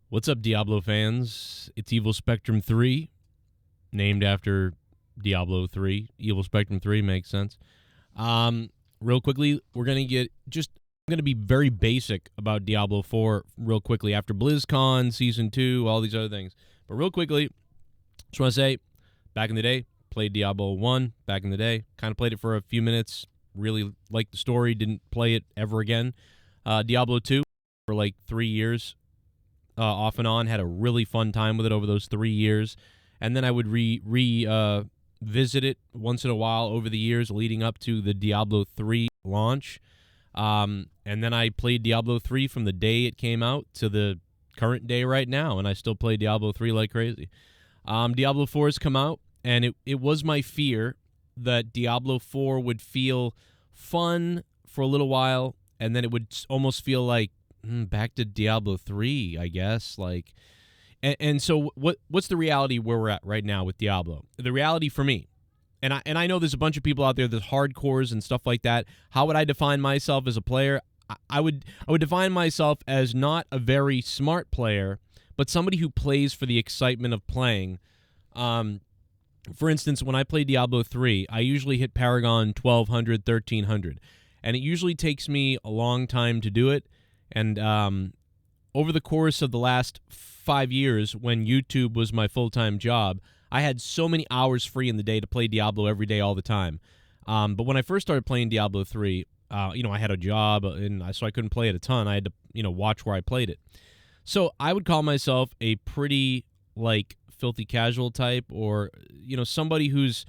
What's up, Diablo fans? It's Evil Spectrum 3, named after Diablo 3. Evil Spectrum 3 makes sense. Real quickly, I'm going to be very basic about Diablo 4 real quickly after BlizzCon, Season 2, all these other things. But real quickly, just want to say, back in the day, played Diablo 1 back in the day. Kind of played it for a few minutes. Really liked the story. Didn't play it ever again. Diablo 2 for like 3 years. Off and on, had a really fun time with it over those 3 years, and then I would visit it once in a while over the years leading up to the Diablo 3 launch, and then I played Diablo 3 from the day it came out to the current day right now, and I still play Diablo 3 like crazy. Diablo 4 has come out, and it was my fear that Diablo 4 would feel fun for a little while, and then it would almost feel like back to Diablo 3, I guess. And so what's the reality where we're at right now with Diablo? The reality for me, and I know there's a bunch of people out there that's hardcores and stuff like that. How would I define myself as a player? I would define myself as not a very smart player, but somebody who plays for the excitement of playing. For instance, when I play Diablo 3, I usually hit Paragon 1200, 1300, and it usually takes me a long time to do it. And over the course of the last 5 years, when YouTube was my full-time job, I had so many hours free in the day to play Diablo every day, all the time. But when I first started playing Diablo 3, I had a job, and so I couldn't play it a ton. I had to, watch where I played it. So I would call myself a pretty, filthy casual type, or, somebody who's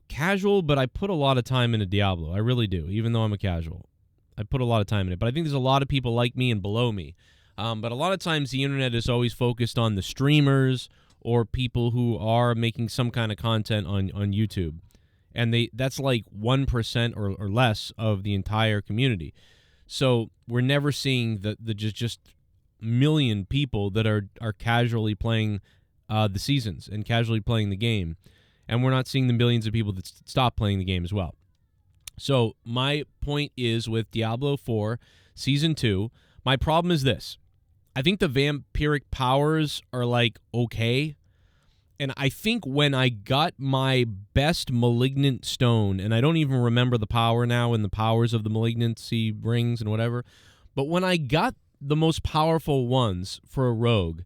casual, but I put a lot of time into Diablo. I really do, even though I'm a casual. I put a lot of time in it, but I think there's a lot of people like me and below me. But a lot of times the internet is always focused on the streamers or people who are making some kind of content on YouTube. And that's like 1% or less of the entire community. So we're never seeing the just million people that are casually playing the seasons and casually playing the game. And we're not seeing the millions of people that stop playing the game as well. So my point is with Diablo 4 Season 2, my problem is this. I think the vampiric powers are okay. And I think when I got my best malignant stone, and I don't even remember the power now and the powers of the malignancy rings and whatever, but when I got the most powerful ones for a rogue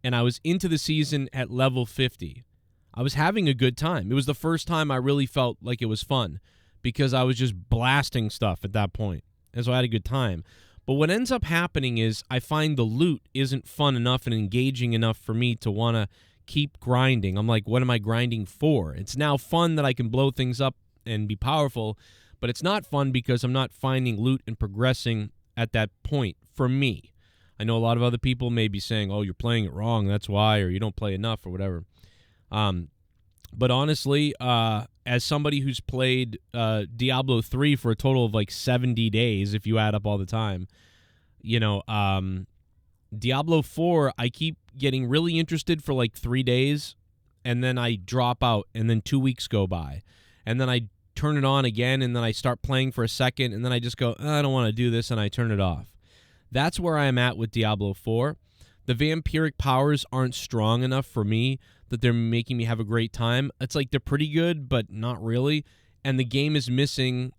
and I was into the season at level 50, I was having a good time. It was the first time I really felt like it was fun, because I was just blasting stuff at that point, and so I had a good time. But what ends up happening is I find the loot isn't fun enough and engaging enough for me to want to keep grinding. I'm like, what am I grinding for? It's now fun that I can blow things up and be powerful, but it's not fun because I'm not finding loot and progressing at that point for me. I know a lot of other people may be saying, oh, you're playing it wrong, that's why, or you don't play enough or whatever. But honestly, as somebody who's played Diablo 3 for a total of 70 days, if you add up all the time, Diablo 4, I keep getting really interested for 3 days, and then I drop out, and then 2 weeks go by. And then I turn it on again, and then I start playing for a second, and then I just go, I don't want to do this, and I turn it off. That's where I am at with Diablo 4. The vampiric powers aren't strong enough for me that they're making me have a great time. It's they're pretty good, but not really. And the game is missing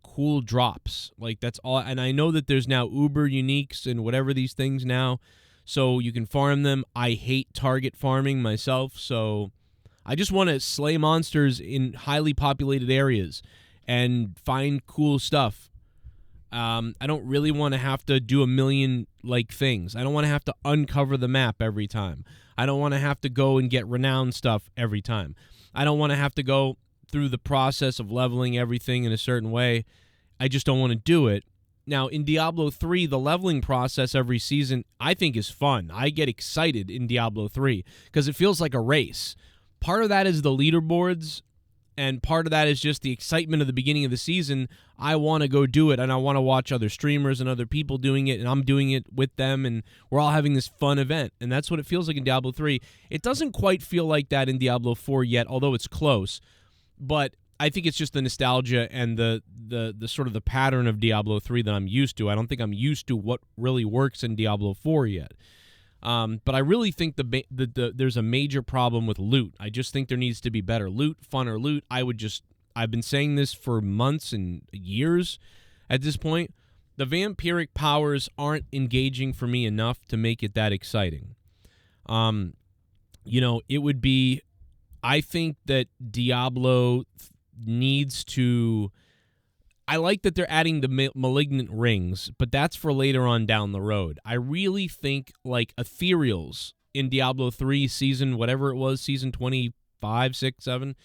cool drops. That's all. And I know that there's now uber uniques and whatever these things now, so you can farm them. I hate target farming myself, so I just want to slay monsters in highly populated areas and find cool stuff. I don't really want to have to do a million things. I don't want to have to uncover the map every time. I don't want to have to go and get renowned stuff every time. I don't want to have to go through the process of leveling everything in a certain way. I just don't want to do it. Now, in Diablo 3, the leveling process every season, I think, is fun. I get excited in Diablo 3 because it feels like a race. Part of that is the leaderboards, and part of that is just the excitement of the beginning of the season. I want to go do it, and I want to watch other streamers and other people doing it, and I'm doing it with them, and we're all having this fun event. And that's what it feels like in Diablo 3. It doesn't quite feel like that in Diablo 4 yet, although it's close. But I think it's just the nostalgia and the sort of the pattern of Diablo 3 that I'm used to. I don't think I'm used to what really works in Diablo 4 yet. But I really think there's a major problem with loot. I just think there needs to be better loot, funner loot. I've been saying this for months and years at this point. The vampiric powers aren't engaging for me enough to make it that exciting. It would be, I think that Diablo needs to, I like that they're adding the malignant rings, but that's for later on down the road. I really think like ethereals in Diablo 3 season, whatever it was, season 25, 6, 7,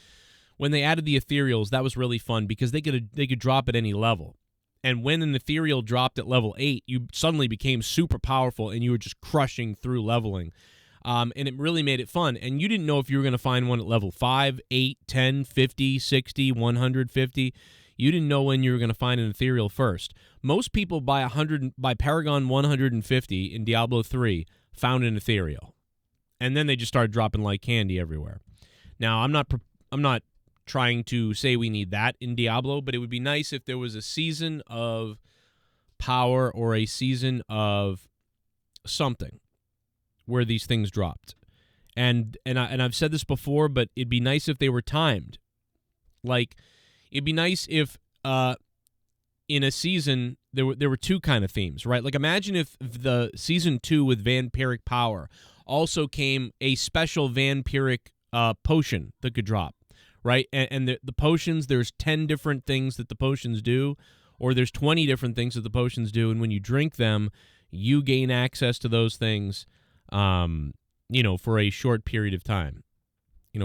when they added the ethereals, that was really fun because they could drop at any level. And when an ethereal dropped at level 8, you suddenly became super powerful and you were just crushing through leveling. And it really made it fun. And you didn't know if you were going to find one at level 5, 8, 10, 50, 60, 150. You didn't know when you were going to find an ethereal first. Most people by Paragon 150 in Diablo 3 found an ethereal. And then they just started dropping like candy everywhere. Now, I'm not trying to say we need that in Diablo, but it would be nice if there was a season of power or a season of something where these things dropped. And I've said this before, but it'd be nice if they were timed. Like, it'd be nice if in a season there were two kind of themes, right? Like, imagine if the season 2 with vampiric power also came a special vampiric potion that could drop. Right, and the potions, there's 10 different things that the potions do, or there's 20 different things that the potions do, and when you drink them, you gain access to those things, for a short period of time,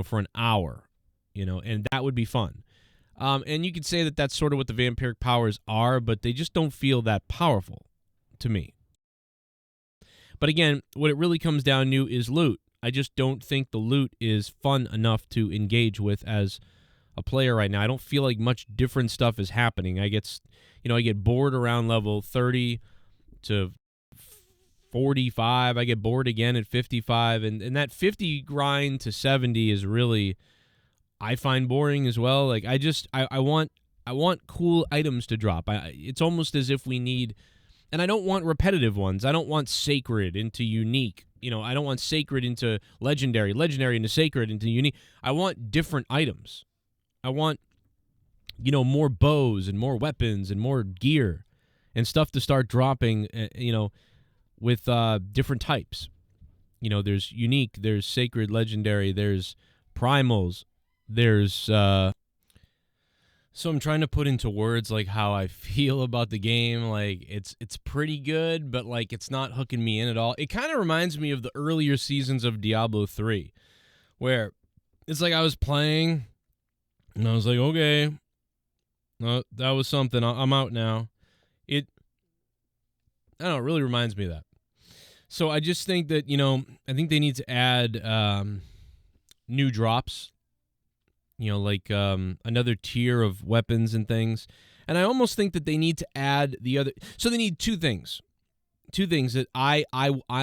for an hour, and that would be fun. And you could say that that's sort of what the vampiric powers are, but they just don't feel that powerful to me. But again, what it really comes down to is loot. I just don't think the loot is fun enough to engage with as a player right now. I don't feel like much different stuff is happening. I get bored around level 30 to 45. I get bored again at 55, and that 50 grind to 70 is really, I find boring as well. Like I want cool items to drop. It's almost as if we need, and I don't want repetitive ones. I don't want sacred into unique. I don't want sacred into legendary into sacred into unique. I want different items. I want, more bows and more weapons and more gear and stuff to start dropping, with different types. There's unique, there's sacred, legendary, there's primals, there's so I'm trying to put into words like how I feel about the game. Like it's pretty good, but like it's not hooking me in at all. It kind of reminds me of the earlier seasons of Diablo 3, where it's like I was playing and I was like, okay, no, that was something. I'm out now. I don't know, it really reminds me of that. So I just think that, I think they need to add new drops. Another tier of weapons and things. And I almost think that they need to add the other. So they need two things. Two things that I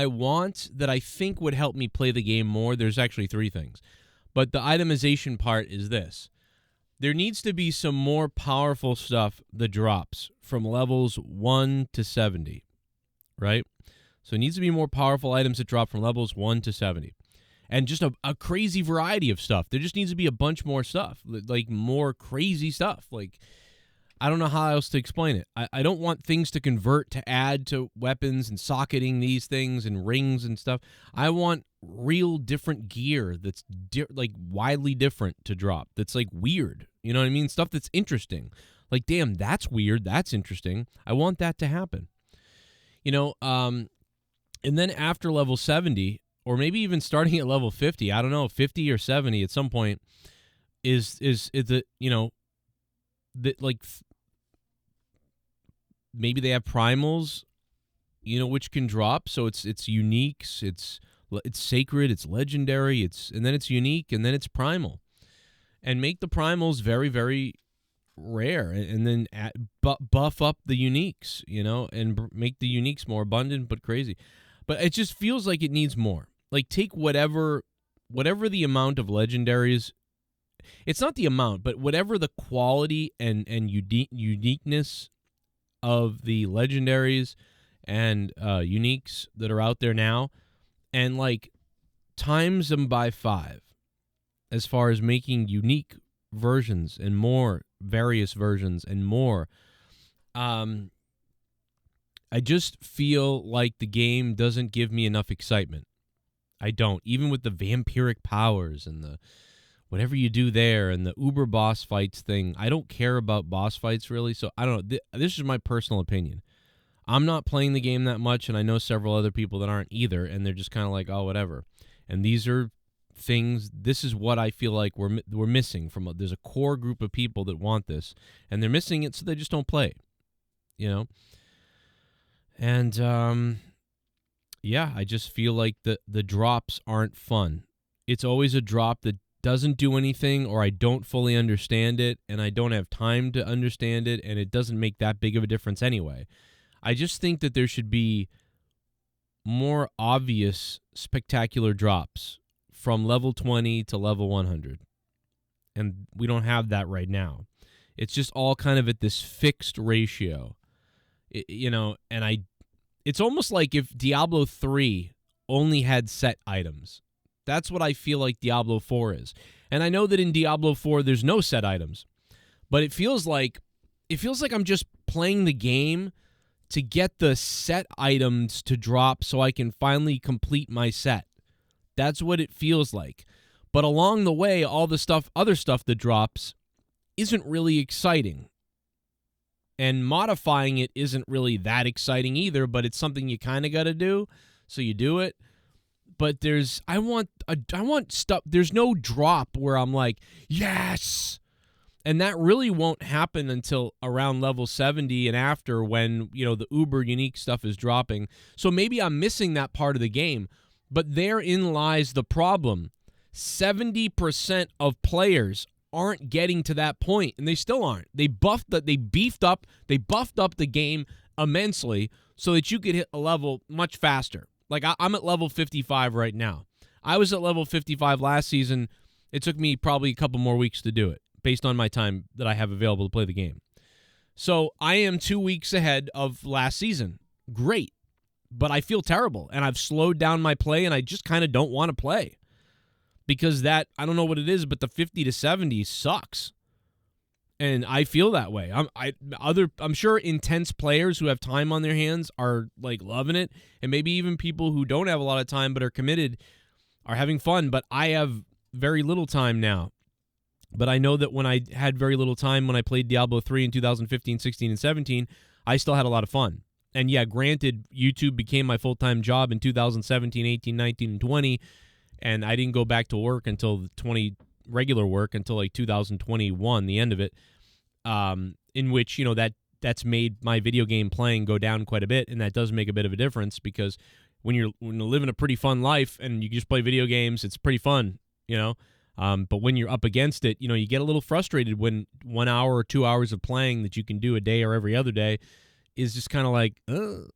want that I think would help me play the game more. There's actually three things. But the itemization part is this. There needs to be some more powerful stuff that drops from levels 1 to 70. Right? So it needs to be more powerful items that drop from levels 1 to 70. And just a crazy variety of stuff. There just needs to be a bunch more stuff, like more crazy stuff. Like, I don't know how else to explain it. I don't want things to convert to add to weapons and socketing these things and rings and stuff. I want real different gear that's widely different to drop. That's like weird. You know what I mean? Stuff that's interesting. Like, damn, that's weird. That's interesting. I want that to happen. And then after level 70, or maybe even starting at level 50, I don't know, 50 or 70 at some point, is it, maybe they have primals, which can drop. So it's uniques, it's sacred, it's legendary, and then it's unique, and then it's primal, and make the primals very, very rare, and then buff up the uniques, and make the uniques more abundant but crazy. But it just feels like it needs more. Like, take whatever the amount of legendaries. It's not the amount, but whatever the quality and uniqueness of the legendaries and uniques that are out there now, and like times them by 5 as far as making unique versions and more various versions and more. I just feel like the game doesn't give me enough excitement. I don't. Even with the vampiric powers and the whatever you do there and the uber boss fights thing, I don't care about boss fights really. So I don't know. This is my personal opinion. I'm not playing the game that much, and I know several other people that aren't either, and they're just kind of like, oh, whatever. And these are things, this is what I feel like we're missing from there's a core group of people that want this, and they're missing it, so they just don't play it, you know? And, yeah, I just feel like the drops aren't fun. It's always a drop that doesn't do anything, or I don't fully understand it, and I don't have time to understand it, and it doesn't make that big of a difference anyway. I just think that there should be more obvious, spectacular drops from level 20 to level 100. And we don't have that right now. It's just all kind of at this fixed ratio. And it's almost like if Diablo 3 only had set items. That's what I feel like Diablo 4 is. And I know that in Diablo 4 there's no set items. But it feels like I'm just playing the game to get the set items to drop so I can finally complete my set. That's what it feels like. But along the way, all the other stuff that drops isn't really exciting. And modifying it isn't really that exciting either, but it's something you kind of got to do, so you do it. But I want stuff. There's no drop where I'm like, yes! And that really won't happen until around level 70 and after, when, the uber unique stuff is dropping. So maybe I'm missing that part of the game, but therein lies the problem. 70% of players aren't getting to that point, and they still aren't. They buffed up the game immensely so that you could hit a level much faster. Like I'm at level 55 right now. I was at level 55 last season. It took me probably a couple more weeks to do it, based on my time that I have available to play the game. So I am 2 weeks ahead of last season. Great. But I feel terrible, and I've slowed down my play, and I just kind of don't want to play. Because I don't know what it is, but the 50 to 70 sucks. And I feel that way. I'm sure intense players who have time on their hands are like loving it, and maybe even people who don't have a lot of time but are committed are having fun, but I have very little time now. But I know that when I had very little time when I played Diablo 3 in 2015, 16, and 17, I still had a lot of fun. And yeah, granted, YouTube became my full-time job in 2017, 18, 19, and 20, and I didn't go back to work until regular work until like 2021, the end of it, in which, that's made my video game playing go down quite a bit, and that does make a bit of a difference, because when you're living a pretty fun life and you just play video games, it's pretty fun, but when you're up against it, you get a little frustrated when 1 hour or 2 hours of playing that you can do a day or every other day is just kind of like, ugh.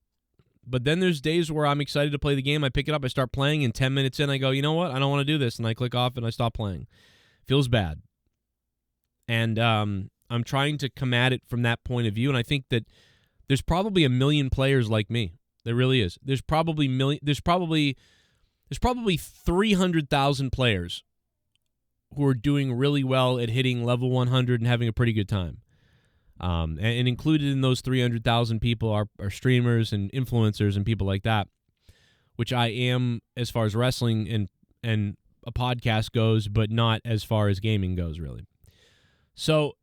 But then there's days where I'm excited to play the game. I pick it up, I start playing, and 10 minutes in, I go, you know what? I don't want to do this, and I click off and I stop playing. Feels bad. And I'm trying to come at it from that point of view, and I think that there's probably 1 million players like me. There really is. There's probably 300,000 players who are doing really well at hitting level 100 and having a pretty good time. And included in those 300,000 people are streamers and influencers and people like that, which I am as far as wrestling and a podcast goes, but not as far as gaming goes, really. So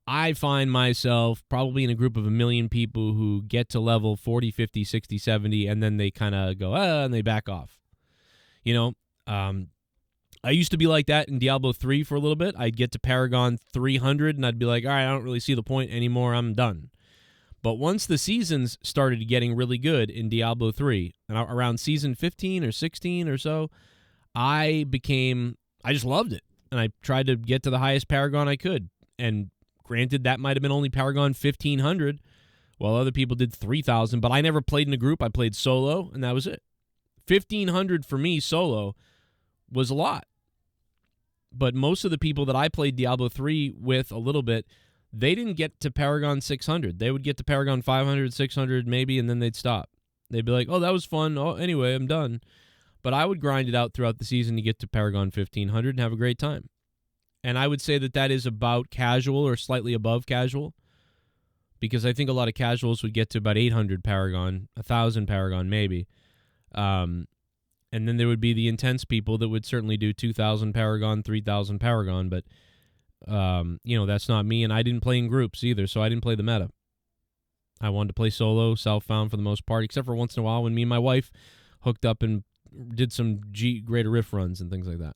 I find myself probably in a group of 1 million people who get to level 40, 50, 60, 70, and then they kind of go, and they back off. I used to be like that in Diablo 3 for a little bit. I'd get to Paragon 300, and I'd be like, all right, I don't really see the point anymore. I'm done. But once the seasons started getting really good in Diablo 3, and around season 15 or 16 or so, I just loved it. And I tried to get to the highest Paragon I could. And granted, that might have been only Paragon 1,500, while other people did 3,000. But I never played in a group. I played solo, and that was it. 1,500 for me solo was a lot. But most of the people that I played Diablo 3 with a little bit, they didn't get to Paragon 600. They would get to Paragon 500, 600 maybe, and then they'd stop. They'd be like, oh, that was fun. Oh, anyway, I'm done. But I would grind it out throughout the season to get to Paragon 1500 and have a great time. And I would say that is about casual or slightly above casual, because I think a lot of casuals would get to about 800 Paragon, 1,000 Paragon maybe. And then there would be the intense people that would certainly do 2,000 Paragon, 3,000 Paragon. But, that's not me. And I didn't play in groups either, so I didn't play the meta. I wanted to play solo, self-found for the most part, except for once in a while when me and my wife hooked up and did some Greater Rift runs and things like that.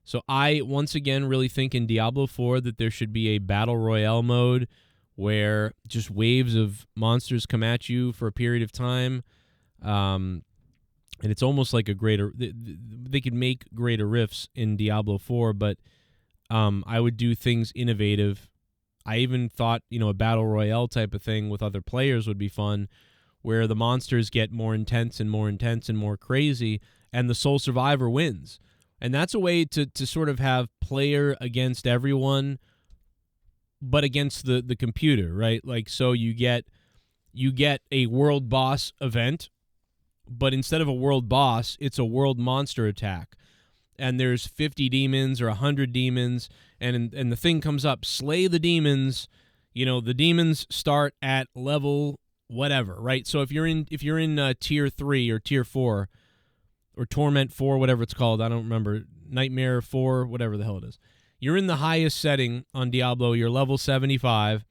So I, once again, really think in Diablo 4 that there should be a Battle Royale mode where just waves of monsters come at you for a period of time. And it's almost like a greater... They could make Greater Rifts in Diablo 4, but I would do things innovative. I even thought, a Battle Royale type of thing with other players would be fun, where the monsters get more intense and more intense and more crazy, and the sole survivor wins. And that's a way to sort of have player against everyone, but against the computer, right? Like, so you get a world boss event, but instead of a world boss, it's a world monster attack. And there's 50 demons or 100 demons, and the thing comes up, slay the demons. The demons start at level whatever, right? So if you're in tier 3 or tier 4 or torment 4, whatever it's called, I don't remember, nightmare 4, whatever the hell it is. You're in the highest setting on Diablo, you're level 75,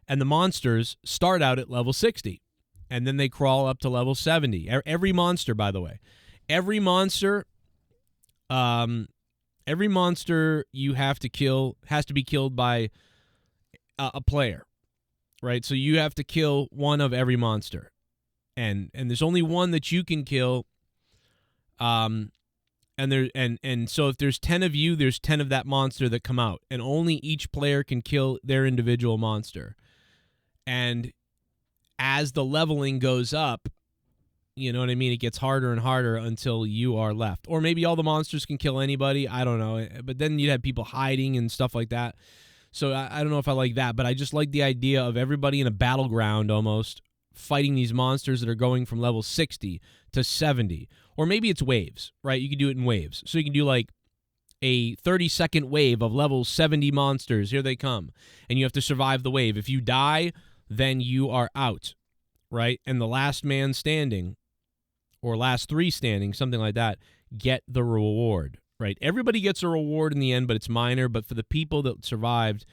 and the monsters start out at level 60, and then they crawl up to level 70. Every monster, by the way. Every monster you have to kill has to be killed by a player, right? So you have to kill one of every monster, and there's only one that you can kill. And so if there's 10 of you, there's 10 of that monster that come out, and only each player can kill their individual monster. And as the leveling goes up, you know what I mean? It gets harder and harder until you are left. Or maybe all the monsters can kill anybody. I don't know. But then you'd have people hiding and stuff like that. So I don't know if I like that, but I just like the idea of everybody in a battleground almost fighting these monsters that are going from level 60 to 70. Or maybe it's waves, right? You can do it in waves. So you can do like a 30-second wave of level 70 monsters. Here they come. And you have to survive the wave. If you die, then you are out, right? And the last man standing, or last 3 standing, something like that, get the reward, right? Everybody gets a reward in the end, but it's minor. But for the people that survived,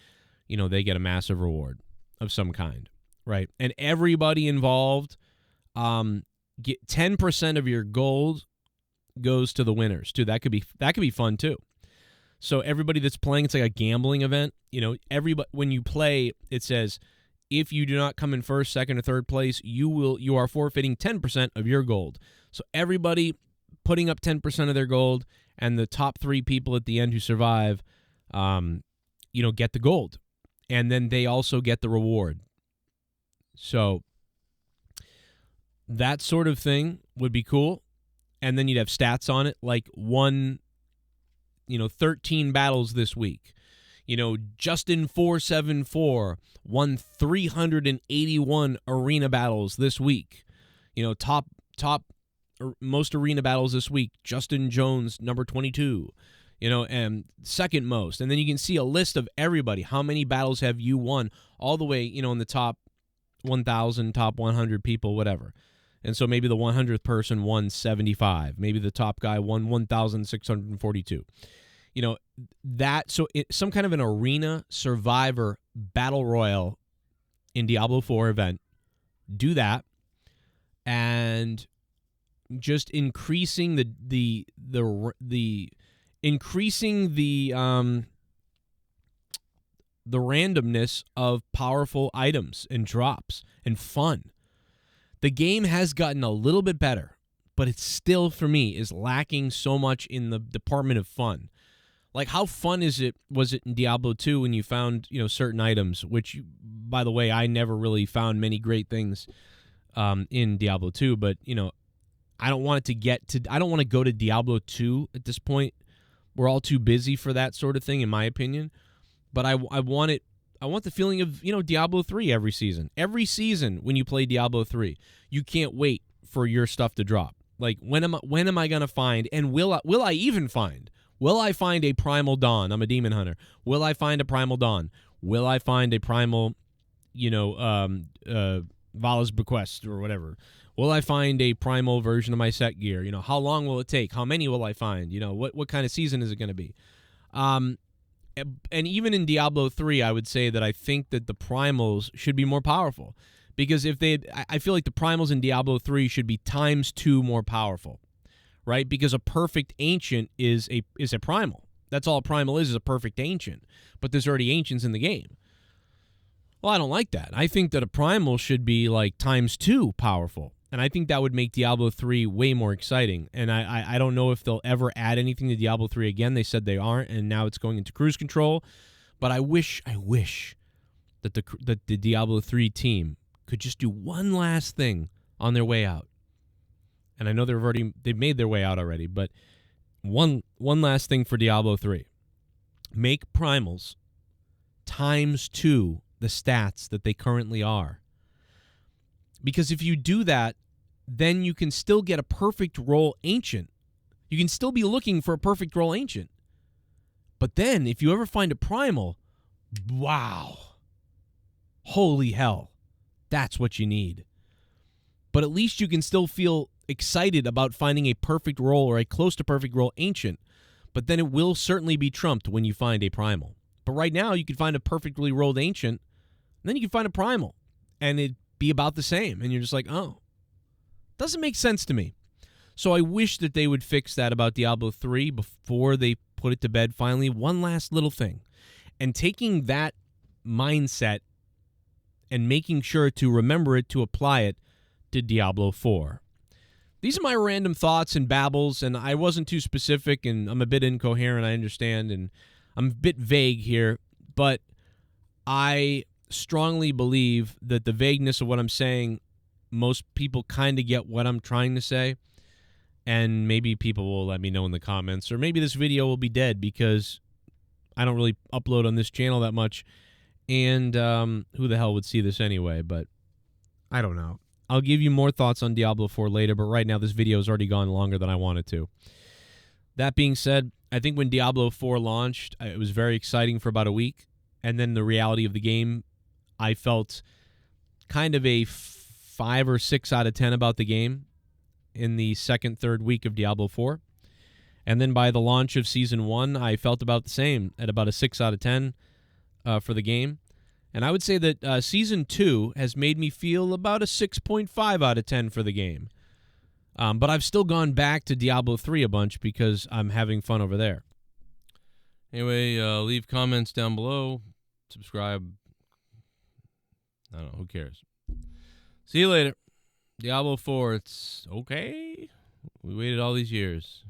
they get a massive reward of some kind, right? And everybody involved, get 10% of your gold goes to the winners too. That could be fun too. So everybody that's playing, it's like a gambling event. Everybody, when you play, it says, if you do not come in first, second, or third place, you are forfeiting 10% of your gold. So everybody putting up 10% of their gold, and the top 3 people at the end who survive, get the gold, and then they also get the reward. So that sort of thing would be cool. And then you'd have stats on it, like 13 battles this week. Justin 474 won 381 arena battles this week. Top most arena battles this week. Justin Jones, number 22. And second most. And then you can see a list of everybody. How many battles have you won? All the way, in the top 1,000, top 100 people, whatever. And so maybe the 100th person won 75. Maybe the top guy won 1,642. Some kind of an arena survivor battle royale in Diablo 4 event. Do that, and just increasing the randomness of powerful items and drops and fun. The game has gotten a little bit better, but it still, for me, is lacking so much in the department of fun. Like, how fun was it in Diablo 2 when you found, certain items, which, by the way, I never really found many great things in Diablo 2, but, I don't want to go to Diablo 2 at this point. We're all too busy for that sort of thing, in my opinion. But I want the feeling of, Diablo 3 every season. Every season when you play Diablo 3, you can't wait for your stuff to drop. Like, when am I gonna find, and will I even find? Will I find a Primal Dawn? I'm a demon hunter. Will I find a Primal Dawn? Will I find a Primal, Vala's Bequest or whatever? Will I find a Primal version of my set gear? How long will it take? How many will I find? What kind of season is it going to be? And even in Diablo 3, I would say that I think that the Primals should be more powerful. Because I feel like the Primals in Diablo 3 should be ×2 more powerful, right? Because a perfect ancient is a Primal. That's all a Primal is a perfect ancient. But there's already ancients in the game. Well, I don't like that. I think that a Primal should be like ×2 powerful. And I think that would make Diablo 3 way more exciting. And I don't know if they'll ever add anything to Diablo 3 again. They said they aren't, and now it's going into cruise control. But I wish that the Diablo 3 team could just do one last thing on their way out. And I know they've made their way out already, but one last thing for Diablo 3. Make Primals ×2 the stats that they currently are. Because if you do that, then you can still get a perfect role ancient. You can still be looking for a perfect role ancient. But then if you ever find a Primal, wow. Holy hell. That's what you need. But at least you can still feel excited about finding a perfect role or a close to perfect role ancient. But then it will certainly be trumped when you find a Primal. But right now, you can find a perfectly rolled ancient, and then you can find a Primal, and it'd be about the same. And you're just like, oh, doesn't make sense to me. So I wish that they would fix that about Diablo 3 before they put it to bed finally. One last little thing. And taking that mindset and making sure to remember it, to apply it to Diablo 4. These are my random thoughts and babbles, and I wasn't too specific, and I'm a bit incoherent, I understand, and I'm a bit vague here, but I strongly believe that the vagueness of what I'm saying, most people kind of get what I'm trying to say, and maybe people will let me know in the comments, or maybe this video will be dead because I don't really upload on this channel that much, and who the hell would see this anyway, but I don't know. I'll give you more thoughts on Diablo 4 later, but right now this video has already gone longer than I wanted to. That being said, I think when Diablo 4 launched, it was very exciting for about a week, and then the reality of the game, I felt kind of a 5 or 6 out of 10 about the game in the second, third week of Diablo 4. And then by the launch of Season 1, I felt about the same, at about a 6 out of 10 for the game. And I would say that Season 2 has made me feel about a 6.5 out of 10 for the game. But I've still gone back to Diablo 3 a bunch because I'm having fun over there. Anyway, leave comments down below. Subscribe. I don't know. Who cares? See you later. Diablo 4, it's okay. We waited all these years.